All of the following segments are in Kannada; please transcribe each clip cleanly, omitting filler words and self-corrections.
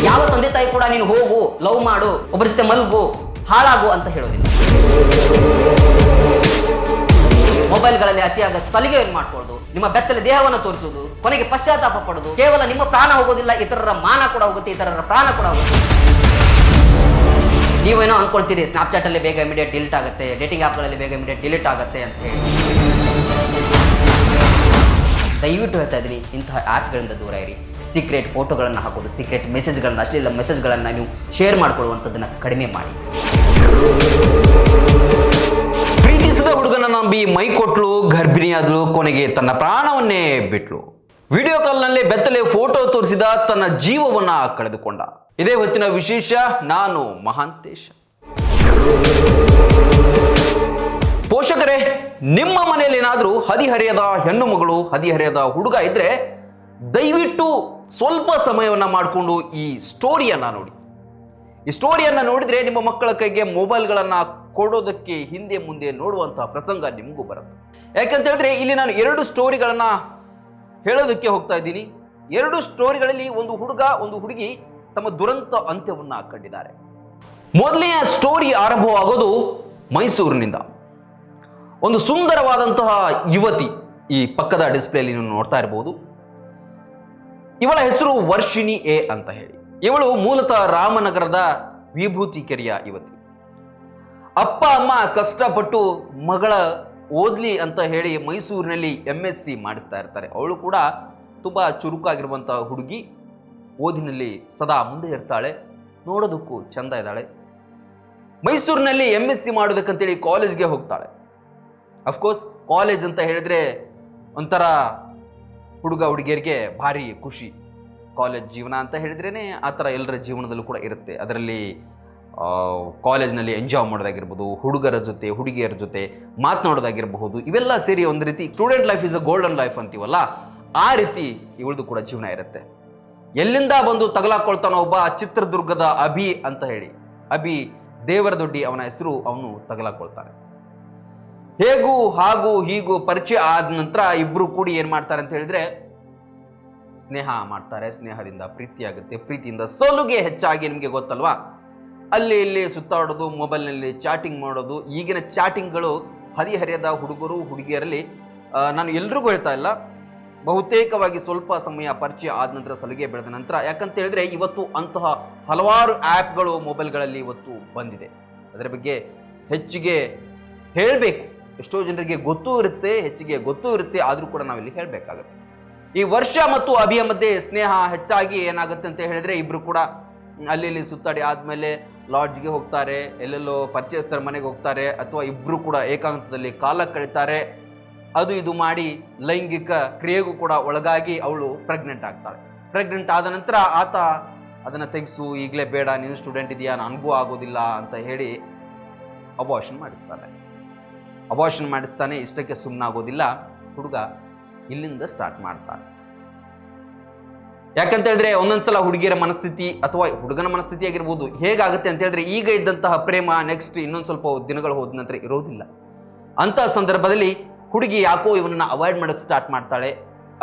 ಯಾವ ತಂದೆ ತಾಯಿ ಕೂಡ ನೀನು ಹೋಗು, ಲವ್ ಮಾಡು, ಒಬ್ಬರ ಜೊತೆ ಮಲ್ಗು, ಹಾಳಾಗು ಅಂತ ಹೇಳೋದಿಲ್ಲ. ಮೊಬೈಲ್ಗಳಲ್ಲಿ ಅತಿಯಾದ ಸಲಿಗೆಯನ್ನು ಮಾಡ್ಕೊಳ್ಳೋದು, ನಿಮ್ಮ ಬೆತ್ತಲೆ ದೇಹವನ್ನು ತೋರಿಸುವುದು, ಕೊನೆಗೆ ಪಶ್ಚಾತ್ತಾಪ ಪಡೋದು. ಕೇವಲ ನಿಮ್ಮ ಪ್ರಾಣ ಹೋಗೋದಿಲ್ಲ, ಇತರರ ಮಾನ ಕೂಡ ಹೋಗುತ್ತೆ, ಇತರರ ಪ್ರಾಣ ಕೂಡ ಹೋಗುತ್ತೆ. ನೀವೇನೋ ಅನ್ಕೊಳ್ತೀರಿ ಸ್ನಾಪ್ಚಾಟ್ ಅಲ್ಲಿ ಬೇಗ ಇಮಿಡಿಯೇಟ್ ಡಿಲೀಟ್ ಆಗುತ್ತೆ, ಡೇಟಿಂಗ್ ಆ್ಯಪ್ಗಳಲ್ಲಿ ಬೇಗ ಇಮಿಡಿಯೇಟ್ ಡಿಲೀಟ್ ಆಗುತ್ತೆ ಅಂತ ಹೇಳಿ. ದಯವಿಟ್ಟು ಹೇಳ್ತಾ ಇದ್ದೀನಿ, ಇಂತಹ ಆ್ಯಪ್ಗಳಿಂದ ದೂರ ಇರಿ. ಸೀಕ್ರೆಟ್ ಫೋಟೋಗಳನ್ನು ಹಾಕೋದು, ಸೀಕ್ರೆಟ್ ಮೆಸೇಜ್ಗಳನ್ನು, ಅಶ್ಲೀಲ ಮೆಸೇಜ್ಗಳನ್ನು ನೀವು ಶೇರ್ ಮಾಡ್ಕೊಳ್ಳುವಂಥದ್ದನ್ನು ಕಡಿಮೆ ಮಾಡಿ. ಪ್ರೀತಿಸಿದ ಹುಡುಗನ ನಂಬಿ ಮೈ ಕೊಟ್ಲು, ಗರ್ಭಿಣಿಯಾದಳು, ಕೊನೆಗೆ ತನ್ನ ಪ್ರಾಣವನ್ನೇ ಬಿಟ್ಲು. ವಿಡಿಯೋ ಕಾಲ್ನಲ್ಲಿ ಬೆತ್ತಲೆ ಫೋಟೋ ತೋರಿಸಿದ ತನ್ನ ಜೀವವನ್ನ ಕಳೆದುಕೊಂಡ. ಇದೇ ಹೊತ್ತಿನ ವಿಶೇಷ. ನಾನು ಮಹಾಂತೇಶ. ಪೋಷಕರೇ, ನಿಮ್ಮ ಮನೆಯಲ್ಲಿ ಏನಾದರೂ ಹದಿಹರೆಯದ ಹೆಣ್ಣು ಮಗಳು, ಹದಿಹರೆಯದ ಹುಡುಗ ಇದ್ರೆ ದಯವಿಟ್ಟು ಸ್ವಲ್ಪ ಸಮಯವನ್ನ ಮಾಡಿಕೊಂಡು ಈ ಸ್ಟೋರಿಯನ್ನ ನೋಡಿ. ಈ ಸ್ಟೋರಿಯನ್ನ ನೋಡಿದ್ರೆ ನಿಮ್ಮ ಮಕ್ಕಳ ಕೈಗೆ ಮೊಬೈಲ್ಗಳನ್ನ ಕೊಡೋದಕ್ಕೆ ಹಿಂದೆ ಮುಂದೆ ನೋಡುವಂತಹ ಪ್ರಸಂಗ ನಿಮಗೂ ಬರುತ್ತೆ. ಯಾಕಂತ ಹೇಳಿದ್ರೆ ಇಲ್ಲಿ ನಾನು 2 ಸ್ಟೋರಿಗಳನ್ನ ಹೇಳೋದಕ್ಕೆ ಹೋಗ್ತಾ ಇದ್ದೀನಿ. 2 ಸ್ಟೋರಿಗಳಲ್ಲಿ ಒಂದು ಹುಡುಗ, ಒಂದು ಹುಡುಗಿ ತಮ್ಮ ದುರಂತ ಅಂತ್ಯವನ್ನ ಕಂಡಿದ್ದಾರೆ. ಮೊದಲನೆಯ ಸ್ಟೋರಿ ಆರಂಭವಾಗೋದು ಮೈಸೂರಿನಿಂದ. ಒಂದು ಸುಂದರವಾದಂತಹ ಯುವತಿ, ಈ ಪಕ್ಕದ ಡಿಸ್ಪ್ಲೇಲಿ ನೀವು ನೋಡ್ತಾ ಇರಬಹುದು. ಇವಳ ಹೆಸರು ವರ್ಷಿಣಿ ಎ ಅಂತ ಹೇಳಿ. ಇವಳು ಮೂಲತಃ ರಾಮನಗರದ ವಿಭೂತಿ ಕೆರೆಯ ಯುವತಿ. ಅಪ್ಪ ಅಮ್ಮ ಕಷ್ಟಪಟ್ಟು ಮಗಳ ಓದ್ಲಿ ಅಂತ ಹೇಳಿ ಮೈಸೂರಿನಲ್ಲಿ MSc ಮಾಡಿಸ್ತಾ ಇರ್ತಾರೆ. ಅವಳು ಕೂಡ ತುಂಬಾ ಚುರುಕಾಗಿರುವಂತಹ ಹುಡುಗಿ, ಓದಿನಲ್ಲಿ ಸದಾ ಮುಂದೆ ಇರ್ತಾಳೆ, ನೋಡೋದಕ್ಕೂ ಚಂದ ಇದ್ದಾಳೆ. ಮೈಸೂರಿನಲ್ಲಿ MSc ಮಾಡೋದಕ್ಕಂತೇಳಿ ಕಾಲೇಜ್ಗೆ ಹೋಗ್ತಾಳೆ. ಅಫ್ಕೋರ್ಸ್ ಕಾಲೇಜ್ ಅಂತ ಹೇಳಿದ್ರೆ ಒಂಥರ ಹುಡುಗ ಹುಡುಗಿಯರಿಗೆ ಭಾರಿ ಖುಷಿ. ಕಾಲೇಜ್ ಜೀವನ ಅಂತ ಹೇಳಿದ್ರೇನೆ ಆ ಥರ ಎಲ್ಲರ ಜೀವನದಲ್ಲೂ ಕೂಡ ಇರುತ್ತೆ. ಅದರಲ್ಲಿ ಕಾಲೇಜ್ನಲ್ಲಿ ಎಂಜಾಯ್ ಮಾಡೋದಾಗಿರ್ಬೋದು, ಹುಡುಗರ ಜೊತೆ ಹುಡುಗಿಯರ ಜೊತೆ ಮಾತನಾಡೋದಾಗಿರಬಹುದು, ಇವೆಲ್ಲ ಸೇರಿ ಒಂದು ರೀತಿ student life is a golden life ಅಂತೀವಲ್ಲ, ಆ ರೀತಿ ಇವಳದು ಕೂಡ ಜೀವನ ಇರುತ್ತೆ. ಎಲ್ಲಿಂದ ಬಂದು ತಗಲಾಕೊಳ್ತಾನೋ ಒಬ್ಬ ಚಿತ್ರದುರ್ಗದ ಅಭಿ ಅಂತ ಹೇಳಿ, ಅಭಿ ದೇವರದೊಡ್ಡಿ ಅವನ ಹೆಸರು, ಅವನು ತಗಲಾಕೊಳ್ತಾನೆ. ಹೇಗೂ ಹಾಗೂ ಹೀಗೂ ಪರಿಚಯ ಆದ ನಂತರ ಇಬ್ರು ಕೂಡಿ ಏನ್ ಮಾಡ್ತಾರೆ ಅಂತ ಹೇಳಿದ್ರೆ ಸ್ನೇಹ ಮಾಡ್ತಾರೆ. ಸ್ನೇಹದಿಂದ ಪ್ರೀತಿ ಆಗುತ್ತೆ, ಪ್ರೀತಿಯಿಂದ ಸೋಲುಗೆ ಹೆಚ್ಚಾಗಿ ನಿಮಗೆ ಗೊತ್ತಲ್ವಾ, ಅಲ್ಲಿ ಇಲ್ಲಿ ಸುತ್ತಾಡೋದು, ಮೊಬೈಲ್ನಲ್ಲಿ ಚಾಟಿಂಗ್ ಮಾಡೋದು. ಈಗಿನ ಚಾಟಿಂಗ್ಗಳು ಹದಿಹರೆಯದ ಹುಡುಗರು ಹುಡುಗಿಯರಲ್ಲಿ, ನಾನು ಎಲ್ರಿಗೂ ಹೇಳ್ತಾ ಇಲ್ಲ, ಬಹುತೇಕವಾಗಿ ಸ್ವಲ್ಪ ಸಮಯ ಪರಿಚಯ ಆದ ನಂತರ ಸಲುಗೆ ಬೆಳೆದ ನಂತರ, ಯಾಕಂತ ಹೇಳಿದ್ರೆ ಇವತ್ತು ಅಂತಹ ಹಲವಾರು ಆ್ಯಪ್ಗಳು ಮೊಬೈಲ್ಗಳಲ್ಲಿ ಇವತ್ತು ಬಂದಿದೆ. ಅದರ ಬಗ್ಗೆ ಹೆಚ್ಚಿಗೆ ಹೇಳಬೇಕು. ಎಷ್ಟೋ ಜನರಿಗೆ ಗೊತ್ತೂ ಇರುತ್ತೆ, ಹೆಚ್ಚಿಗೆ ಗೊತ್ತೂ ಇರುತ್ತೆ, ಆದರೂ ಕೂಡ ನಾವಿಲ್ಲಿ ಹೇಳಬೇಕಾಗುತ್ತೆ. ಈ ವರ್ಷ ಮತ್ತು ಅಭಿಯ ಮಧ್ಯೆ ಸ್ನೇಹ ಹೆಚ್ಚಾಗಿ ಏನಾಗುತ್ತೆ ಅಂತ ಹೇಳಿದ್ರೆ, ಇಬ್ರು ಕೂಡ ಅಲ್ಲಿ ಇಲ್ಲಿ ಸುತ್ತಾಡಿ ಆದ್ಮೇಲೆ ಲಾಡ್ಜ್ಗೆ ಹೋಗ್ತಾರೆ, ಎಲ್ಲೆಲ್ಲೋ ಪರಿಚಯಸ್ಥರ ಮನೆಗೆ ಹೋಗ್ತಾರೆ, ಅಥವಾ ಇಬ್ರು ಕೂಡ ಏಕಾಂತದಲ್ಲಿ ಕಾಲ ಕಳೀತಾರೆ. ಅದು ಇದು ಮಾಡಿ ಲೈಂಗಿಕ ಕ್ರಿಯೆಗೂ ಕೂಡ ಒಳಗಾಗಿ ಅವಳು ಪ್ರೆಗ್ನೆಂಟ್ ಆಗ್ತಾಳೆ. ಪ್ರೆಗ್ನೆಂಟ್ ಆದ ನಂತರ ಆತ ಅದನ್ನು ತೆಗೆಸು, ಈಗಲೇ ಬೇಡ, ನೀನು ಸ್ಟೂಡೆಂಟ್ ಇದೆಯಾ, ನನಗೂ ಆಗೋದಿಲ್ಲ ಅಂತ ಹೇಳಿ ಅಬಾರ್ಷನ್ ಮಾಡಿಸ್ತಾನೆ. ಇಷ್ಟಕ್ಕೆ ಸುಮ್ಮನಾಗೋದಿಲ್ಲ ಹುಡುಗ, ಇಲ್ಲಿಂದ ಸ್ಟಾರ್ಟ್ ಮಾಡ್ತಾನೆ. ಯಾಕಂತ ಹೇಳಿದ್ರೆ ಒಂದೊಂದ್ಸಲ ಹುಡುಗಿಯರ ಮನಸ್ಥಿತಿ ಅಥವಾ ಹುಡುಗನ ಮನಸ್ಥಿತಿ ಆಗಿರ್ಬೋದು, ಹೇಗಾಗುತ್ತೆ ಅಂತ ಹೇಳಿದ್ರೆ ಈಗ ಇದ್ದಂತಹ ಪ್ರೇಮ ನೆಕ್ಸ್ಟ್ ಇನ್ನೊಂದು ಸ್ವಲ್ಪ ದಿನಗಳು ಹೋದ ನಂತರ ಇರೋದಿಲ್ಲ. ಅಂತಹ ಸಂದರ್ಭದಲ್ಲಿ ಹುಡುಗಿ ಯಾಕೋ ಇವನನ್ನ ಅವಾಯ್ಡ್ ಮಾಡೋಕ್ಕೆ ಸ್ಟಾರ್ಟ್ ಮಾಡ್ತಾಳೆ,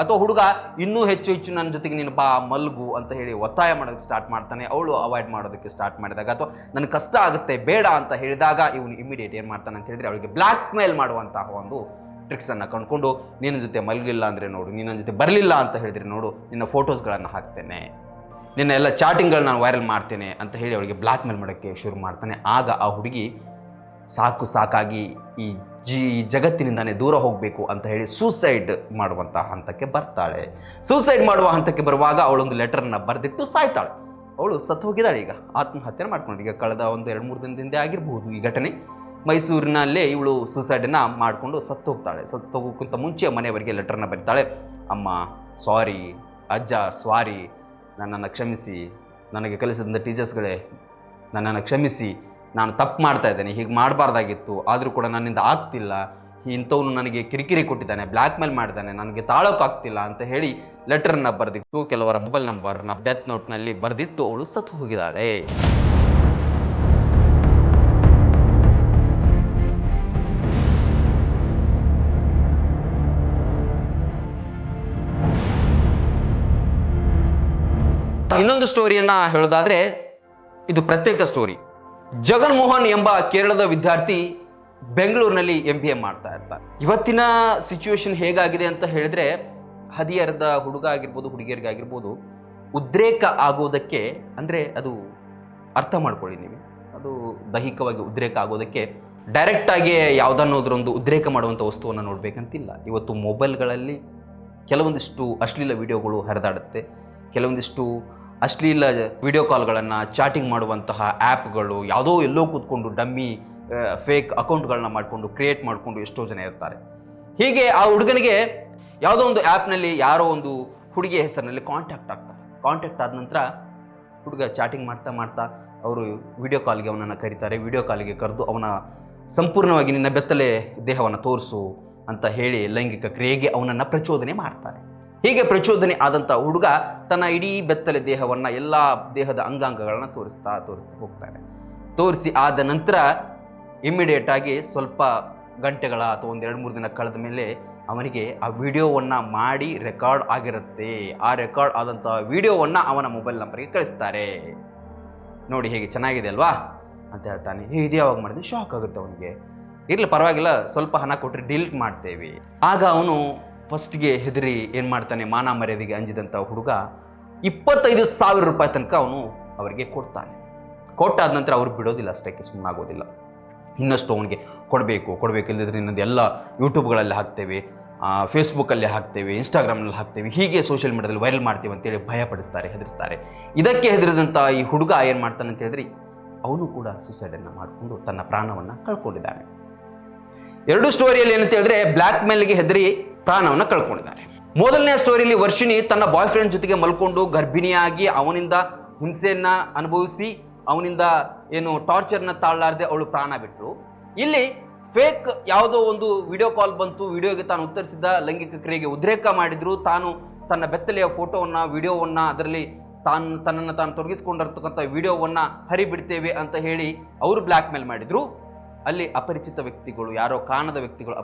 ಅಥವಾ ಹುಡುಗ ಇನ್ನೂ ಹೆಚ್ಚು ನನ್ನ ಜೊತೆಗೆ ನೀನು ಬಾ, ಮಲ್ಗು ಅಂತ ಹೇಳಿ ಒತ್ತಾಯ ಮಾಡೋದಕ್ಕೆ ಸ್ಟಾರ್ಟ್ ಮಾಡ್ತಾನೆ. ಅವಳು ಅವಾಯ್ಡ್ ಮಾಡೋದಕ್ಕೆ ಸ್ಟಾರ್ಟ್ ಮಾಡಿದಾಗ, ಅಥವಾ ನನಗೆ ಕಷ್ಟ ಆಗುತ್ತೆ ಬೇಡ ಅಂತ ಹೇಳಿದಾಗ, ಇವನು ಇಮಿಡಿಯೇಟ್ ಏನು ಮಾಡ್ತಾನೆ ಅಂತ ಹೇಳಿದ್ರೆ ಅವಳಿಗೆ ಬ್ಲ್ಯಾಕ್ ಮೇಲ್ ಮಾಡುವಂತಹ ಒಂದು ಟ್ರಿಕ್ಸನ್ನು ಕಂಡುಕೊಂಡು, ನಿನ್ನ ಜೊತೆ ಮಲಗಿಲ್ಲ ಅಂದರೆ ನೋಡು, ನಿನ್ನ ಜೊತೆ ಬರಲಿಲ್ಲ ಅಂತ ಹೇಳಿದ್ರೆ ನೋಡು, ನಿನ್ನ ಫೋಟೋಸ್ಗಳನ್ನು ಹಾಕ್ತೇನೆ, ನಿನ್ನ ಎಲ್ಲ ಚಾಟಿಂಗ್ಗಳನ್ನ ನಾನು ವೈರಲ್ ಮಾಡ್ತೇನೆ ಅಂತ ಹೇಳಿ ಅವಳಿಗೆ ಬ್ಲ್ಯಾಕ್ ಮೇಲ್ ಮಾಡೋಕ್ಕೆ ಶುರು ಮಾಡ್ತಾನೆ. ಆಗ ಆ ಹುಡುಗಿ ಸಾಕಾಗಿ ಈ ಜಗತ್ತಿನಿಂದಾನೇ ದೂರ ಹೋಗಬೇಕು ಅಂತ ಹೇಳಿ ಸೂಸೈಡ್ ಮಾಡುವಂಥ ಹಂತಕ್ಕೆ ಬರ್ತಾಳೆ. ಸೂಸೈಡ್ ಮಾಡುವ ಹಂತಕ್ಕೆ ಬರುವಾಗ ಅವಳೊಂದು ಲೆಟರ್ನ ಬರೆದಿಟ್ಟು ಸಾಯ್ತಾಳೆ. ಅವಳು ಸತ್ತು ಹೋಗಿದ್ದಾಳೆ. ಈಗ ಆತ್ಮಹತ್ಯೆ ಮಾಡ್ಕೊಂಡು, ಈಗ ಕಳೆದ 1-2-3 ದಿನದಿಂದ ಆಗಿರಬಹುದು ಈ ಘಟನೆ. ಮೈಸೂರಿನಲ್ಲೇ ಇವಳು ಸೂಸೈಡನ್ನು ಮಾಡಿಕೊಂಡು ಸತ್ತು ಹೋಗ್ತಾಳೆ. ಸತ್ತು ಹೋಗೋಕ್ಕಿಂತ ಮುಂಚೆ ಮನೆಯವರಿಗೆ ಲೆಟರ್ನ ಬರೀತಾಳೆ. ಅಮ್ಮ ಸಾರಿ, ಅಜ್ಜ ಸಾರಿ, ನನ್ನನ್ನು ಕ್ಷಮಿಸಿ, ನನಗೆ ಕಲಿಸಿದಂಥ ಟೀಚರ್ಸ್ಗಳೇ ನನ್ನನ್ನು ಕ್ಷಮಿಸಿ, ನಾನು ತಪ್ಪು ಮಾಡ್ತಾ ಇದ್ದೇನೆ, ಹೀಗೆ ಮಾಡಬಾರ್ದಾಗಿತ್ತು, ಆದರೂ ಕೂಡ ನನ್ನಿಂದ ಆಗ್ತಿಲ್ಲ, ಇಂಥವನು ನನಗೆ ಕಿರಿಕಿರಿ ಕೊಟ್ಟಿದ್ದಾನೆ, ಬ್ಲ್ಯಾಕ್ ಮೇಲ್ ಮಾಡಿದ್ದಾನೆ, ನನಗೆ ತಾಳೋಕ್ಕಾಗ್ತಿಲ್ಲ ಅಂತ ಹೇಳಿ ಲೆಟರ್ನ ಬರೆದಿಟ್ಟು, ಕೆಲವರ ಮೊಬೈಲ್ ನಂಬರ್ನ ಡೆತ್ ನೋಟ್ನಲ್ಲಿ ಬರೆದಿಟ್ಟು ಅವಳು ಸತ್ತು ಹೋಗಿದ್ದಾಳೆ. ಇನ್ನೊಂದು ಸ್ಟೋರಿಯನ್ನ ಹೇಳೋದಾದ್ರೆ ಇದು ಪ್ರತ್ಯೇಕ ಸ್ಟೋರಿ. ಜಗನ್ಮೋಹನ್ ಎಂಬ ಕೇರಳದ ವಿದ್ಯಾರ್ಥಿ ಬೆಂಗಳೂರಿನಲ್ಲಿ MBA ಮಾಡ್ತಾ ಇರ್ತಾರೆ. ಇವತ್ತಿನ ಸಿಚುವೇಶನ್ ಹೇಗಾಗಿದೆ ಅಂತ ಹೇಳಿದ್ರೆ ಹದಿಹರೆಯದ ಹುಡುಗ ಆಗಿರ್ಬೋದು, ಹುಡುಗಿಯರಿಗಾಗಿರ್ಬೋದು ಉದ್ರೇಕ ಆಗೋದಕ್ಕೆ, ಅಂದರೆ ಅದು ಅರ್ಥ ಮಾಡ್ಕೊಳ್ಳಿ ನೀವು, ಅದು ದೈಹಿಕವಾಗಿ ಉದ್ರೇಕ ಆಗೋದಕ್ಕೆ ಡೈರೆಕ್ಟಾಗಿ ಯಾವುದನ್ನೋದ್ರೊಂದು ಉದ್ರೇಕ ಮಾಡುವಂಥ ವಸ್ತುವನ್ನು ನೋಡಬೇಕಂತಿಲ್ಲ. ಇವತ್ತು ಮೊಬೈಲ್ಗಳಲ್ಲಿ ಕೆಲವೊಂದಿಷ್ಟು ಅಶ್ಲೀಲ ವಿಡಿಯೋಗಳು ಹರಿದಾಡುತ್ತೆ, ಕೆಲವೊಂದಿಷ್ಟು ಅಶ್ಲೀಲ ವಿಡಿಯೋ ಕಾಲ್ಗಳನ್ನು, ಚಾಟಿಂಗ್ ಮಾಡುವಂತಹ ಆ್ಯಪ್ಗಳು, ಯಾವುದೋ ಎಲ್ಲೋ ಕೂತ್ಕೊಂಡು ಡಮ್ಮಿ ಫೇಕ್ ಅಕೌಂಟ್ಗಳನ್ನ ಮಾಡಿಕೊಂಡು ಕ್ರಿಯೇಟ್ ಮಾಡಿಕೊಂಡು ಎಷ್ಟೋ ಜನ ಇರ್ತಾರೆ. ಹೀಗೆ ಆ ಹುಡುಗನಿಗೆ ಯಾವುದೋ ಒಂದು ಆ್ಯಪ್ನಲ್ಲಿ ಯಾರೋ ಒಂದು ಹುಡುಗಿಯ ಹೆಸರಿನಲ್ಲಿ ಕಾಂಟ್ಯಾಕ್ಟ್ ಆಗ್ತಾರೆ. ಕಾಂಟ್ಯಾಕ್ಟ್ ಆದ ನಂತರ ಹುಡುಗ ಚಾಟಿಂಗ್ ಮಾಡ್ತಾ ಮಾಡ್ತಾ ಅವರು ವಿಡಿಯೋ ಕಾಲ್ಗೆ ಅವನನ್ನು ಕರೀತಾರೆ. ವಿಡಿಯೋ ಕಾಲಿಗೆ ಕರೆದು ಅವನ ಸಂಪೂರ್ಣವಾಗಿ ನಿನ್ನ ಬೆತ್ತಲೆ ದೇಹವನ್ನು ತೋರಿಸು ಅಂತ ಹೇಳಿ ಲೈಂಗಿಕ ಕ್ರಿಯೆಗೆ ಅವನನ್ನು ಪ್ರಚೋದನೆ ಮಾಡ್ತಾರೆ. ಹೀಗೆ ಪ್ರಚೋದನೆ ಆದಂಥ ಹುಡುಗ ತನ್ನ ಇಡೀ ಬೆತ್ತಲೆ ದೇಹವನ್ನು, ಎಲ್ಲ ದೇಹದ ಅಂಗಾಂಗಗಳನ್ನು ತೋರಿಸ್ತಾ ಹೋಗ್ತಾನೆ. ತೋರಿಸಿ ಆದ ನಂತರ ಇಮ್ಮಿಡಿಯೇಟ್ ಆಗಿ ಸ್ವಲ್ಪ ಗಂಟೆಗಳ ಅಥವಾ ಒಂದು 2-3 ದಿನ ಕಳೆದ ಮೇಲೆ ಅವನಿಗೆ ಆ ವಿಡಿಯೋವನ್ನು ಮಾಡಿ ರೆಕಾರ್ಡ್ ಆಗಿರುತ್ತೆ. ಆ ರೆಕಾರ್ಡ್ ಆದಂಥ ವಿಡಿಯೋವನ್ನು ಅವನ ಮೊಬೈಲ್ ನಂಬರ್ಗೆ ಕಳಿಸ್ತಾರೆ. ನೋಡಿ ಹೇಗೆ ಚೆನ್ನಾಗಿದೆ ಅಲ್ವಾ ಅಂತ ಹೇಳ್ತಾನೆ. ಇದು ಯಾವಾಗ ಮಾಡಿದ್ರೆ ಶಾಕ್ ಆಗುತ್ತೆ ಅವನಿಗೆ. ಇರಲಿ ಪರವಾಗಿಲ್ಲ, ಸ್ವಲ್ಪ ಹಣ ಕೊಟ್ಟರೆ ಡಿಲೀಟ್ ಮಾಡ್ತೇವೆ. ಆಗ ಅವನು ಫಸ್ಟ್ಗೆ ಹೆದರಿ ಏನು ಮಾಡ್ತಾನೆ, ಮಾನ ಮರ್ಯಾದೆಗೆ ಅಂಜಿದಂಥ ಹುಡುಗ 25,000 ರೂಪಾಯಿ ತನಕ ಅವನು ಅವರಿಗೆ ಕೊಡ್ತಾನೆ. ಕೊಟ್ಟಾದ ನಂತರ ಅವ್ರು ಬಿಡೋದಿಲ್ಲ, ಅಷ್ಟಕ್ಕೆ ಸುಮ್ಮನಾಗೋದಿಲ್ಲ. ಇನ್ನಷ್ಟು ಅವನಿಗೆ ಕೊಡಬೇಕು ಇಲ್ಲದಿದ್ರೆ ಇನ್ನೊಂದು ಎಲ್ಲ ಯೂಟ್ಯೂಬ್ಗಳಲ್ಲಿ ಹಾಕ್ತೇವೆ, ಫೇಸ್ಬುಕ್ಕಲ್ಲಿ ಹಾಕ್ತೇವೆ, ಇನ್ಸ್ಟಾಗ್ರಾಮ್ನಲ್ಲಿ ಹಾಕ್ತೇವೆ, ಹೀಗೆ ಸೋಷಿಯಲ್ ಮೀಡಿಯಾದಲ್ಲಿ ವೈರಲ್ ಮಾಡ್ತೀವಿ ಅಂತೇಳಿ ಭಯಪಡಿಸ್ತಾರೆ, ಹೆದರಿಸ್ತಾರೆ. ಇದಕ್ಕೆ ಹೆದರಿದಂಥ ಈ ಹುಡುಗ ಏನು ಮಾಡ್ತಾನೆ ಅಂತ ಹೇಳಿದ್ರೆ ಅವನು ಕೂಡ ಸುಸೈಡನ್ನು ಮಾಡಿಕೊಂಡು ತನ್ನ ಪ್ರಾಣವನ್ನು ಕಳ್ಕೊಂಡಿದ್ದಾನೆ. 2 ಸ್ಟೋರಿಯಲ್ಲಿ ಏನಂತ ಹೇಳಿದ್ರೆ ಬ್ಲ್ಯಾಕ್ ಮೇಲ್ಗೆ ಹೆದರಿ ಪ್ರಾಣವನ್ನು ಕಳ್ಕೊಂಡಿದ್ದಾರೆ. ಮೊದಲನೇ ಸ್ಟೋರಿಯಲ್ಲಿ ವರ್ಷಿಣಿ ತನ್ನ ಬಾಯ್ ಫ್ರೆಂಡ್ ಜೊತೆಗೆ ಮಲ್ಕೊಂಡು ಗರ್ಭಿಣಿಯಾಗಿ ಅವನಿಂದ ಹಿಂಸೆಯನ್ನ ಅನುಭವಿಸಿ ಅವನಿಂದ ಏನು ಟಾರ್ಚರ್ನ ತಾಳಲಾರದೆ ಅವಳು ಪ್ರಾಣ ಬಿಟ್ಟರು. ಇಲ್ಲಿ ಫೇಕ್ ಯಾವುದೋ ಒಂದು ವಿಡಿಯೋ ಕಾಲ್ ಬಂತು, ವಿಡಿಯೋಗೆ ತಾನು ಉತ್ತರಿಸಿದ ಲೈಂಗಿಕ ಕ್ರಿಯೆಗೆ ಉದ್ರೇಕ ಮಾಡಿದ್ರು, ತಾನು ತನ್ನ ಬೆತ್ತಲೆಯ ಫೋಟೋವನ್ನು, ವಿಡಿಯೋವನ್ನು, ಅದರಲ್ಲಿ ತನ್ನನ್ನು ತಾನು ತೊಡಗಿಸಿಕೊಂಡಿರ್ತಕ್ಕಂಥ ವಿಡಿಯೋವನ್ನು ಹರಿಬಿಡ್ತೇವೆ ಅಂತ ಹೇಳಿ ಅವರು ಬ್ಲ್ಯಾಕ್ ಮೇಲ್ ಮಾಡಿದ್ರು. ಅಲ್ಲಿ ಅಪರಿಚಿತ ವ್ಯಕ್ತಿಗಳು, ಯಾರೋ ಕಾಣದ ವ್ಯಕ್ತಿಗಳು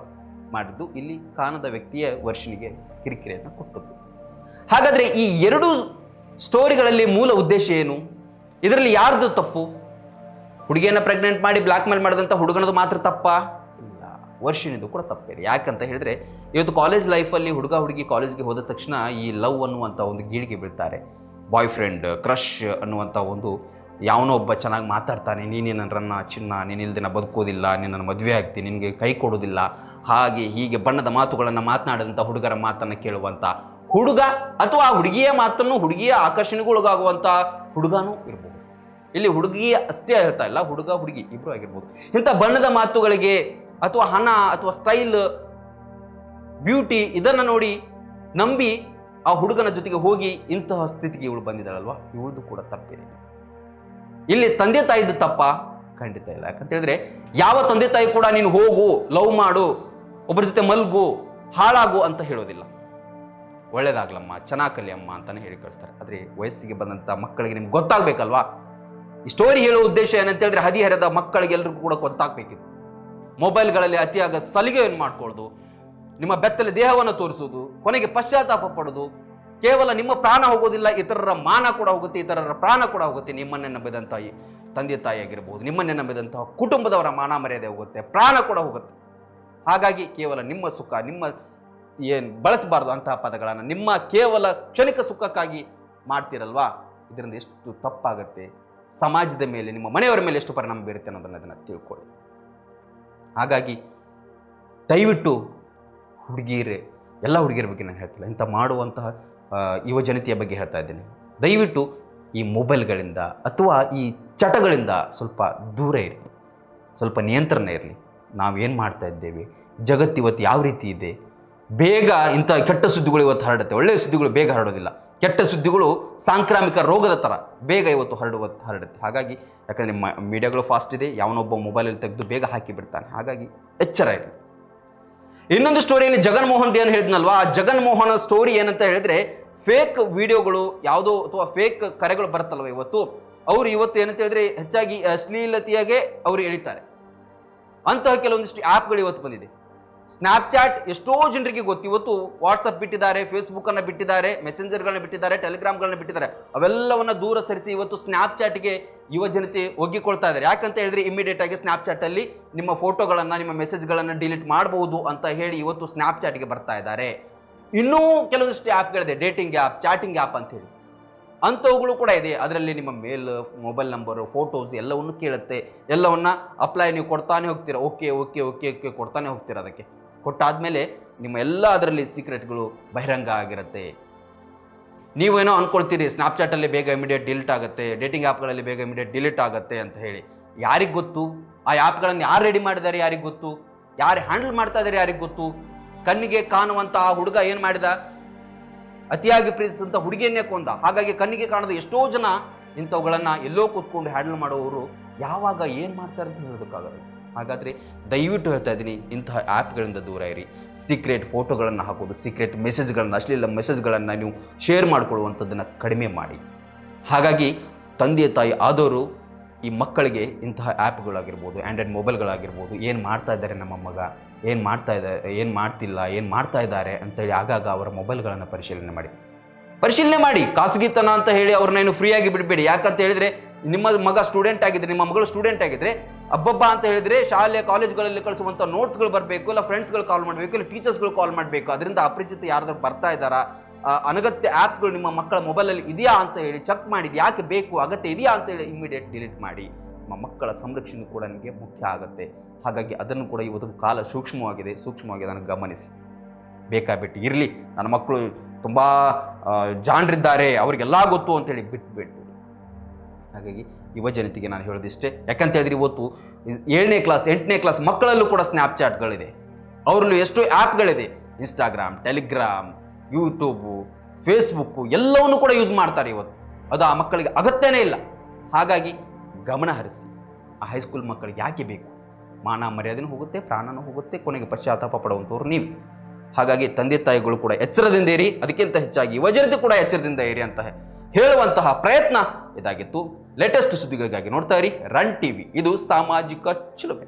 ಮಾಡಿದ್ದು, ಇಲ್ಲಿ ಕಾಣದ ವ್ಯಕ್ತಿಯ ವರ್ಷಿಣಿಗೆ ಕಿರಿಕಿರಿಯನ್ನು ಕೊಟ್ಟದ್ದು. ಹಾಗಾದ್ರೆ ಈ 2 ಸ್ಟೋರಿಗಳಲ್ಲಿ ಮೂಲ ಉದ್ದೇಶ ಏನು? ಇದರಲ್ಲಿ ಯಾರ್ದು ತಪ್ಪು? ಹುಡುಗಿಯನ್ನು ಪ್ರೆಗ್ನೆಂಟ್ ಮಾಡಿ ಬ್ಲ್ಯಾಕ್ ಮೇಲ್ ಮಾಡಿದಂಥ ಹುಡುಗನದು ಮಾತ್ರ ತಪ್ಪಾ? ಇಲ್ಲ, ವರ್ಷಿಣಿದು ಕೂಡ ತಪ್ಪಿದೆ. ಯಾಕಂತ ಹೇಳಿದ್ರೆ ಇವತ್ತು ಕಾಲೇಜ್ ಲೈಫಲ್ಲಿ ಹುಡುಗ ಹುಡುಗಿ ಕಾಲೇಜ್ಗೆ ಹೋದ ತಕ್ಷಣ ಈ ಲವ್ ಅನ್ನುವಂಥ ಒಂದು ಗೀಳಿಗೆ ಬೀಳ್ತಾರೆ. ಬಾಯ್ ಫ್ರೆಂಡ್, ಕ್ರಶ್ ಅನ್ನುವಂಥ ಒಂದು ಯಾವನೋ ಒಬ್ಬ ಚೆನ್ನಾಗಿ ಮಾತಾಡ್ತಾನೆ, ನೀನೇ ನನ್ನ ಚಿನ್ನ, ನೀನಿಲ್ದೆ ನಾ ಬದುಕೋದಿಲ್ಲ, ನಿನ್ನನ್ನು ಮದುವೆ ಆಗ್ತೀನಿ, ನಿನಗೆ ಕೈ ಕೊಡೋದಿಲ್ಲ, ಹಾಗೆ ಹೀಗೆ ಬಣ್ಣದ ಮಾತುಗಳನ್ನು ಮಾತನಾಡಿದಂಥ ಹುಡುಗರ ಮಾತನ್ನು ಕೇಳುವಂಥ ಹುಡುಗ, ಅಥವಾ ಹುಡುಗಿಯ ಮಾತನ್ನು, ಹುಡುಗಿಯ ಆಕರ್ಷಣೆಗೊಳಗಾಗುವಂಥ ಹುಡುಗನೂ ಇರ್ಬೋದು. ಇಲ್ಲಿ ಹುಡುಗಿ ಅಷ್ಟೇ ಹೇಳ್ತಾ ಇಲ್ಲ, ಹುಡುಗ ಹುಡುಗಿ ಇಬ್ರು ಆಗಿರ್ಬೋದು. ಇಂಥ ಬಣ್ಣದ ಮಾತುಗಳಿಗೆ ಅಥವಾ ಹಣ ಅಥವಾ ಸ್ಟೈಲ್, ಬ್ಯೂಟಿ ಇದನ್ನು ನೋಡಿ ನಂಬಿ ಆ ಹುಡುಗನ ಜೊತೆಗೆ ಹೋಗಿ ಇಂತಹ ಸ್ಥಿತಿಗೆ ಇವಳು ಬಂದಿದ್ದಾಳಲ್ವಾ, ಇವಳದು ಕೂಡ ತಪ್ಪಿದೆ. ಇಲ್ಲಿ ತಂದೆ ತಾಯಿದು ತಪ್ಪ? ಖಂಡಿತ ಇಲ್ಲ. ಯಾಕಂತ ಹೇಳಿದ್ರೆ ಯಾವ ತಂದೆ ತಾಯಿ ಕೂಡ ನೀನು ಹೋಗು, ಲವ್ ಮಾಡು, ಒಬ್ಬರ ಜೊತೆ ಮಲ್ಗು, ಹಾಳಾಗು ಅಂತ ಹೇಳೋದಿಲ್ಲ. ಒಳ್ಳೇದಾಗ್ಲಮ್ಮ, ಚೆನ್ನಾಗಿ ಕಲಿಯಮ್ಮ ಅಂತಾನೆ ಹೇಳಿ ಕಳಿಸ್ತಾರೆ. ಆದರೆ ವಯಸ್ಸಿಗೆ ಬಂದಂಥ ಮಕ್ಕಳಿಗೆ ನಿಮ್ಗೆ ಗೊತ್ತಾಗಬೇಕಲ್ವಾ. ಈ ಸ್ಟೋರಿ ಹೇಳೋ ಉದ್ದೇಶ ಏನಂತ ಹೇಳಿದ್ರೆ ಹದಿಹರೆಯದ ಮಕ್ಕಳಿಗೆ ಎಲ್ರಿಗೂ ಕೂಡ ಗೊತ್ತಾಗಬೇಕಿತ್ತು. ಮೊಬೈಲ್ಗಳಲ್ಲಿ ಅತಿಯಾಗ ಸಲಿಗೆಯನ್ನು ಮಾಡ್ಕೊಳ್ಳೋದು, ನಿಮ್ಮ ಬೆತ್ತಲೆ ದೇಹವನ್ನು ತೋರಿಸೋದು, ಕೊನೆಗೆ ಪಶ್ಚಾತ್ತಾಪ ಪಡೋದು, ಕೇವಲ ನಿಮ್ಮ ಪ್ರಾಣ ಹೋಗೋದಿಲ್ಲ, ಇತರರ ಮಾನ ಕೂಡ ಹೋಗುತ್ತೆ, ಇತರರ ಪ್ರಾಣ ಕೂಡ ಹೋಗುತ್ತೆ. ನಿಮ್ಮನ್ನೇ ನಂಬಿದಂಥ ತಂದೆ ತಾಯಿ ಆಗಿರ್ಬೋದು, ನಿಮ್ಮನ್ನೇ ನಂಬಿದಂತಹ ಕುಟುಂಬದವರ ಮಾನ ಮರ್ಯಾದೆ ಹೋಗುತ್ತೆ, ಪ್ರಾಣ ಕೂಡ ಹೋಗುತ್ತೆ. ಹಾಗಾಗಿ ಕೇವಲ ನಿಮ್ಮ ಸುಖ, ನಿಮ್ಮ ಏನು ಬಳಸಬಾರ್ದು ಅಂತಹ ಪದಗಳನ್ನು, ನಿಮ್ಮ ಕೇವಲ ಕ್ಷಣಿಕ ಸುಖಕ್ಕಾಗಿ ಮಾಡ್ತೀರಲ್ವಾ, ಇದರಿಂದ ಎಷ್ಟು ತಪ್ಪಾಗತ್ತೆ, ಸಮಾಜದ ಮೇಲೆ, ನಿಮ್ಮ ಮನೆಯವರ ಮೇಲೆ ಎಷ್ಟು ಪರಿಣಾಮ ಬೀರುತ್ತೆ ಅನ್ನೋದನ್ನು ತಿಳ್ಕೊಳ್ಳಿ. ಹಾಗಾಗಿ ದಯವಿಟ್ಟು ಹುಡುಗಿಯರೇ, ಎಲ್ಲ ಹುಡುಗಿಯರ ಬಗ್ಗೆ ನಾನು ಹೇಳ್ತಿಲ್ಲ, ಇಂಥ ಮಾಡುವಂತಹ ಯುವ ಜನತೆಯ ಬಗ್ಗೆ ಹೇಳ್ತಾ ಇದ್ದೇನೆ. ದಯವಿಟ್ಟು ಈ ಮೊಬೈಲ್ಗಳಿಂದ ಅಥವಾ ಈ ಚಟಗಳಿಂದ ಸ್ವಲ್ಪ ದೂರ ಇರಿ, ಸ್ವಲ್ಪ ನಿಯಂತ್ರಣ ಇರಲಿ. ನಾವೇನು ಮಾಡ್ತಾ ಇದ್ದೇವೆ, ಜಗತ್ತು ಇವತ್ತು ಯಾವ ರೀತಿ ಇದೆ, ಬೇಗ ಇಂಥ ಕೆಟ್ಟ ಸುದ್ದಿಗಳು ಇವತ್ತು ಹರಡುತ್ತೆ, ಒಳ್ಳೆಯ ಸುದ್ದಿಗಳು ಬೇಗ ಹರಡೋದಿಲ್ಲ. ಕೆಟ್ಟ ಸುದ್ದಿಗಳು ಸಾಂಕ್ರಾಮಿಕ ರೋಗದ ಥರ ಬೇಗ ಇವತ್ತು ಹರಡುತ್ತೆ. ಹಾಗಾಗಿ ಯಾಕಂದರೆ ನಿಮ್ಮ ಮೀಡಿಯಾಗಳು ಫಾಸ್ಟ್ ಇದೆ, ಯಾವನೊಬ್ಬ ಮೊಬೈಲಲ್ಲಿ ತೆಗೆದು ಬೇಗ ಹಾಕಿಬಿಡ್ತಾನೆ. ಹಾಗಾಗಿ ಎಚ್ಚರ ಇರಲಿ. ಇನ್ನೊಂದು ಸ್ಟೋರಿಯಲ್ಲಿ ಜಗನ್ಮೋಹನ್ ಏನು ಹೇಳಿದ್ನಲ್ವಾ, ಆ ಜಗನ್ಮೋಹನ ಸ್ಟೋರಿ ಏನಂತ ಹೇಳಿದ್ರೆ ಫೇಕ್ ವಿಡಿಯೋಗಳು ಯಾವುದೋ ಅಥವಾ ಫೇಕ್ ಕರೆಗಳು ಬರುತ್ತಲ್ವ, ಅವರು ಇವತ್ತು ಏನಂತ ಹೇಳಿದ್ರೆ ಹೆಚ್ಚಾಗಿ ಅಶ್ಲೀಲತೆಯಾಗೆ ಅವರು ಎಳಿತಾರೆ. ಅಂತಹ ಕೆಲವೊಂದಿಷ್ಟು ಆ್ಯಪ್ಗಳು ಇವತ್ತು ಬಂದಿದೆ. ಸ್ನ್ಯಾಪ್ಚಾಟ್ ಎಷ್ಟೋ ಜನರಿಗೆ ಗೊತ್ತು. ಇವತ್ತು ವಾಟ್ಸಪ್ ಬಿಟ್ಟಿದ್ದಾರೆ, ಫೇಸ್ಬುಕ್ ಅನ್ನ ಬಿಟ್ಟಿದ್ದಾರೆ, ಮೆಸೆಂಜರ್ಗಳನ್ನ ಬಿಟ್ಟಿದ್ದಾರೆ, ಟೆಲಿಗ್ರಾಮ್ಗಳನ್ನ ಬಿಟ್ಟಿದ್ದಾರೆ. ಅವೆಲ್ಲವನ್ನ ದೂರ ಸರಿಸಿ ಇವತ್ತು ಸ್ನ್ಯಾಪ್ಚಾಟ್ಗೆ ಯುವ ಜನತೆ ಒಗ್ಗಿಕೊಳ್ತಾ ಇದ್ದಾರೆ. ಯಾಕಂತ ಹೇಳಿದ್ರೆ ಇಮಿಡಿಯೇಟ್ ಆಗಿ ಸ್ನ್ಯಾಪ್ಚಾಟ್ ಅಲ್ಲಿ ನಿಮ್ಮ ಫೋಟೋಗಳನ್ನ, ನಿಮ್ಮ ಮೆಸೇಜ್ಗಳನ್ನ ಡಿಲೀಟ್ ಮಾಡಬಹುದು ಅಂತ ಹೇಳಿ ಇವತ್ತು ಸ್ನ್ಯಾಪ್ಚಾಟ್ಗೆ ಬರ್ತಾ ಇದ್ದಾರೆ. ಇನ್ನೂ ಕೆಲವೊಂದಿಷ್ಟು ಆ್ಯಪ್ಗಳಿದೆ, ಡೇಟಿಂಗ್ ಆ್ಯಪ್, ಚಾಟಿಂಗ್ ಆ್ಯಪ್ ಅಂತ ಹೇಳಿ, ಅಂಥವುಗಳು ಕೂಡ ಇದೆ. ಅದರಲ್ಲಿ ನಿಮ್ಮ ಮೇಲ್, ಮೊಬೈಲ್ ನಂಬರು, ಫೋಟೋಸ್ ಎಲ್ಲವನ್ನು ಕೇಳುತ್ತೆ. ಎಲ್ಲವನ್ನ ಅಪ್ಲೈ ನೀವು ಕೊಡ್ತಾನೆ ಹೋಗ್ತೀರಾ. ಓಕೆ ಓಕೆ ಓಕೆ ಓಕೆ ಕೊಡ್ತಾನೆ ಹೋಗ್ತೀರಾ. ಅದಕ್ಕೆ ಕೊಟ್ಟಾದ್ಮೇಲೆ ನಿಮ್ಮ ಎಲ್ಲ ಅದರಲ್ಲಿ ಸೀಕ್ರೆಟ್ಗಳು ಬಹಿರಂಗ ಆಗಿರುತ್ತೆ. ನೀವೇನೋ ಅನ್ಕೊಳ್ತೀರಿ ಸ್ನ್ಯಾಪ್ಚಾಟಲ್ಲಿ ಬೇಗ ಇಮಿಡಿಯೇಟ್ ಡಿಲೀಟ್ ಆಗುತ್ತೆ, ಡೇಟಿಂಗ್ ಆ್ಯಪ್ಗಳಲ್ಲಿ ಬೇಗ ಇಮಿಡಿಯೇಟ್ ಡಿಲೀಟ್ ಆಗುತ್ತೆ ಅಂತ ಹೇಳಿ. ಯಾರಿಗೆ ಗೊತ್ತು? ಆ ಆ್ಯಪ್ಗಳನ್ನು ಯಾರು ರೆಡಿ ಮಾಡಿದ್ದಾರೆ ಯಾರಿಗೆ ಗೊತ್ತು? ಯಾರು ಹ್ಯಾಂಡಲ್ ಮಾಡ್ತಾ ಇದ್ದಾರೆ ಯಾರಿಗೆ ಗೊತ್ತು? ಕಣ್ಣಿಗೆ ಕಾಣುವಂಥ ಆ ಹುಡುಗ ಏನು ಮಾಡಿದ? ಅತಿಯಾಗಿ ಪ್ರೀತಿಸಿದಂಥ ಹುಡುಗಿಯನ್ನೇ ಕೊಂದ. ಹಾಗಾಗಿ ಕಣ್ಣಿಗೆ ಕಾಣದ ಎಷ್ಟೋ ಜನ ಇಂಥವುಗಳನ್ನು ಎಲ್ಲೋ ಕೂತ್ಕೊಂಡು ಹ್ಯಾಂಡಲ್ ಮಾಡುವವರು ಯಾವಾಗ ಏನು ಮಾಡ್ತಾರೆ ಅಂತ ಹೇಳೋದಕ್ಕಾಗಲ್ಲ. ಹಾಗಾದರೆ ದಯವಿಟ್ಟು ಹೇಳ್ತಾ ಇದ್ದೀನಿ, ಇಂತಹ ಆ್ಯಪ್ಗಳಿಂದ ದೂರ ಇರಿ. ಸೀಕ್ರೆಟ್ ಫೋಟೋಗಳನ್ನು ಹಾಕೋದು, ಸೀಕ್ರೆಟ್ ಮೆಸೇಜ್ಗಳನ್ನು, ಅಶ್ಲೀಲ ಮೆಸೇಜ್ಗಳನ್ನು ನೀವು ಶೇರ್ ಮಾಡಿಕೊಳ್ಳುವಂಥದ್ದನ್ನು ಕಡಿಮೆ ಮಾಡಿ. ಹಾಗಾಗಿ ತಂದೆ ತಾಯಿ ಆದವರು ಈ ಮಕ್ಕಳಿಗೆ ಇಂತಹ ಆ್ಯಪ್ಗಳಾಗಿರ್ಬೋದು, ಆ್ಯಂಡ್ರಾಯ್ಡ್ ಮೊಬೈಲ್ಗಳಾಗಿರ್ಬೋದು, ಏನು ಮಾಡ್ತಾ ಇದ್ದಾರೆ ನಮ್ಮ ಮಗ, ಏನು ಮಾಡ್ತಾ ಇದ್ದಾರೆ, ಏನು ಮಾಡ್ತಿಲ್ಲ, ಏನು ಮಾಡ್ತಾ ಇದ್ದಾರೆ ಅಂತೇಳಿ ಆಗಾಗ ಅವರ ಮೊಬೈಲ್ಗಳನ್ನು ಪರಿಶೀಲನೆ ಮಾಡಿ. ಖಾಸಗಿತನ ಅಂತ ಹೇಳಿ ಅವ್ರನ್ನೇನು ಫ್ರೀಯಾಗಿ ಬಿಡಬೇಡಿ. ಯಾಕಂತ ಹೇಳಿದರೆ ನಿಮ್ಮ ಮಗ ಸ್ಟೂಡೆಂಟ್ ಆಗಿದ್ರೆ, ನಿಮ್ಮ ಮಗಳು ಸ್ಟೂಡೆಂಟ್ ಆಗಿದ್ರೆ, ಅಬ್ಬಬ್ಬ ಅಂತ ಹೇಳಿದರೆ ಶಾಲೆ ಕಾಲೇಜ್ಗಳಲ್ಲಿ ಕಳಿಸುವಂಥ ನೋಟ್ಸ್ಗಳು ಬರಬೇಕು, ಇಲ್ಲ ಫ್ರೆಂಡ್ಸ್ಗಳು ಕಾಲ್ ಮಾಡಬೇಕು, ಇಲ್ಲ ಟೀಚರ್ಸ್ಗಳು ಕಾಲ್ ಮಾಡಬೇಕು. ಅದರಿಂದ ಅಪರಿಚಿತ ಯಾರಾದ್ರೂ ಬರ್ತಾ ಇದ್ದಾರಾ, ಅನಗತ್ಯ ಆ್ಯಪ್ಸ್ಗಳು ನಿಮ್ಮ ಮಕ್ಕಳ ಮೊಬೈಲಲ್ಲಿ ಇದೆಯಾ ಅಂತ ಹೇಳಿ ಚೆಕ್ ಮಾಡಿ. ಯಾಕೆ ಬೇಕು, ಅಗತ್ಯ ಇದೆಯಾ ಅಂತ ಹೇಳಿ ಇಮಿಡಿಯೇಟ್ ಡಿಲೀಟ್ ಮಾಡಿ. ನಿಮ್ಮ ಮಕ್ಕಳ ಸಂರಕ್ಷಣೆ ಕೂಡ ನಿಮಗೆ ಮುಖ್ಯ ಆಗುತ್ತೆ. ಹಾಗಾಗಿ ಅದನ್ನು ಕೂಡ ಇವತ್ತು ಕಾಲ ಸೂಕ್ಷ್ಮವಾಗಿ ಅದನ್ನು ಗಮನಿಸಿ. ಬೇಕಾಬಿಟ್ಟು ಇರಲಿ, ನನ್ನ ಮಕ್ಕಳು ತುಂಬ ಜಾಣರಿದ್ದಾರೆ, ಅವರಿಗೆಲ್ಲ ಗೊತ್ತು ಅಂತೇಳಿ ಬಿಟ್ಟು. ಹಾಗಾಗಿ ಯುವ ಜನತೆಗೆ ನಾನು ಹೇಳೋದಿಷ್ಟೇ. ಯಾಕಂತ ಹೇಳಿದ್ರೆ ಇವತ್ತು 7ನೇ ಕ್ಲಾಸ್ 8ನೇ ಕ್ಲಾಸ್ ಮಕ್ಕಳಲ್ಲೂ ಕೂಡ ಸ್ನ್ಯಾಪ್ಚಾಟ್ಗಳಿದೆ, ಅವರಲ್ಲೂ ಎಷ್ಟೋ ಆ್ಯಪ್ಗಳಿದೆ. ಇನ್ಸ್ಟಾಗ್ರಾಮ್, ಟೆಲಿಗ್ರಾಮ್, ಯೂಟ್ಯೂಬು, ಫೇಸ್ಬುಕ್ಕು ಎಲ್ಲವನ್ನು ಕೂಡ ಯೂಸ್ ಮಾಡ್ತಾರೆ ಇವತ್ತು. ಅದು ಆ ಮಕ್ಕಳಿಗೆ ಅಗತ್ಯನೇ ಇಲ್ಲ. ಹಾಗಾಗಿ ಗಮನ ಹರಿಸಿ. ಆ ಹೈಸ್ಕೂಲ್ ಮಕ್ಕಳಿಗೆ ಯಾಕೆ ಬೇಕು? ಮಾನ ಮರ್ಯಾದೆನೂ ಹೋಗುತ್ತೆ, ಪ್ರಾಣನೂ ಹೋಗುತ್ತೆ, ಕೊನೆಗೆ ಪಶ್ಚಾತ್ತಾಪ ಪಡುವಂಥವ್ರು ನೀವು. ಹಾಗಾಗಿ ತಂದೆ ತಾಯಿಗಳು ಕೂಡ ಎಚ್ಚರದಿಂದ ಇರಿ. ಅದಕ್ಕಿಂತ ಹೆಚ್ಚಾಗಿ ಯುವಜನತೆ ಕೂಡ ಎಚ್ಚರದಿಂದ ಇರಿ ಅಂತ ಹೇಳುವಂತಹ ಪ್ರಯತ್ನ ಇದಾಗಿತ್ತು. ಲೇಟೆಸ್ಟ್ ಸುದ್ದಿಗಳಿಗಾಗಿ ನೋಡ್ತಾ ಇರಿ ರನ್ ಟಿವಿ. ಇದು ಸಾಮಾಜಿಕ ಚಿಲುಮೆ.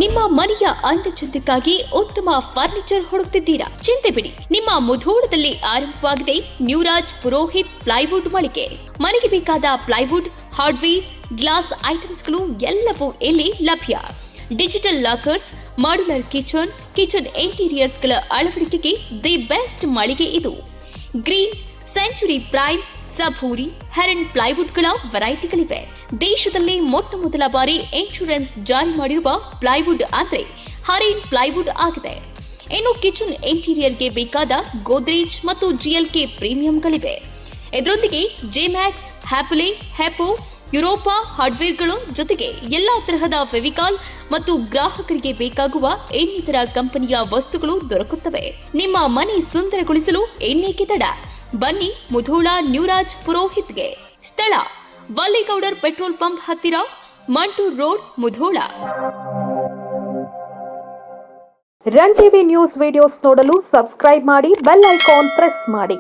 ನಿಮ್ಮ ಮನೆಯ ಅಂದಚಂದಕ್ಕಾಗಿ ಉತ್ತಮ ಫರ್ನಿಚರ್ ಹುಡುಕ್ತಿದ್ದೀರಾ? ಚಿಂತೆ ಬಿಡಿ, ನಿಮ್ಮ ಮುಧೋಳದಲ್ಲಿ ಆರಂಭವಾಗಿದೆ ನ್ಯೂರಾಜ್ ಪುರೋಹಿತ್ ಪ್ಲೈವುಡ್ ಮಳಿಗೆ. ಮನೆಗೆ ಬೇಕಾದ ಪ್ಲೈವುಡ್, ಹಾರ್ಡ್ವೇರ್, ಗ್ಲಾಸ್ ಐಟಮ್ಸ್ಗಳು ಎಲ್ಲವೂ ಇಲ್ಲಿ ಲಭ್ಯ. ಡಿಜಿಟಲ್ ಲಾಕರ್ಸ್, ಮಾಡ್ಯುಲರ್ ಕಿಚನ್ ಇಂಟೀರಿಯರ್ಸ್ಗಳ ಅಳವಡಿಕೆಗೆ ದಿ ಬೆಸ್ಟ್ ಮಳಿಗೆ ಇದು. Green, century prime, Saburi, heron ಪ್ಲೈವುಡ್ಗಳ ವೆರೈಟಿಗಳಿವೆ. ದೇಶದಲ್ಲಿ ಮೊಟ್ಟ ಮೊದಲ ಬಾರಿ ಇನ್ಶೂರೆನ್ಸ್ ಜಾರಿ ಮಾಡಿರುವ ಪ್ಲೈವುಡ್ ಅಂದ್ರೆ ಹರೇನ್ ಪ್ಲೈವುಡ್ ಆಗಿದೆ. ಇನ್ನು ಕಿಚನ್ ಇಂಟೀರಿಯರ್ಗೆ ಬೇಕಾದ ಗೋದ್ರೇಜ್ ಮತ್ತು GLK ಪ್ರೀಮಿಯಂಗಳಿವೆ. ಇದರೊಂದಿಗೆ ಜೆಮ್ಯಾಕ್ಸ್, ಹ್ಯಾಪಲೆ, ಹೆಪೋ, ಯುರೋಪಾ ಹಾರ್ಡ್ವೇರ್ಗಳು ಜೊತೆಗೆ ಎಲ್ಲಾ ತರಹದ ಫೆವಿಕಾಲ್ ಮತ್ತು ಗ್ರಾಹಕರಿಗೆ ಬೇಕಾಗುವ ಇನ್ನಿತರ ಕಂಪನಿಯ ವಸ್ತುಗಳು ದೊರಕುತ್ತವೆ. ನಿಮ್ಮ ಮನೆ ಸುಂದರಗೊಳಿಸಲು ಇನ್ನೇಕೆ ತಡ? ಬನ್ನಿ ಮುಧೋಳ ನ್ಯೂರಾಜ್ ಪುರೋಹಿತ್ಗೆ. ಸ್ಥಳ ವಲ್ಲಿಗೌಡರ್ ಪೆಟ್ರೋಲ್ ಪಂಪ್ ಹತ್ತಿರ, Mantur road, Mudhol. Run TV news videos ನೋಡಲು ಸಬ್ಸ್ಕ್ರೈಬ್ ಮಾಡಿ, ಬೆಲ್ ಐಕಾನ್ ಪ್ರೆಸ್ ಮಾಡಿ.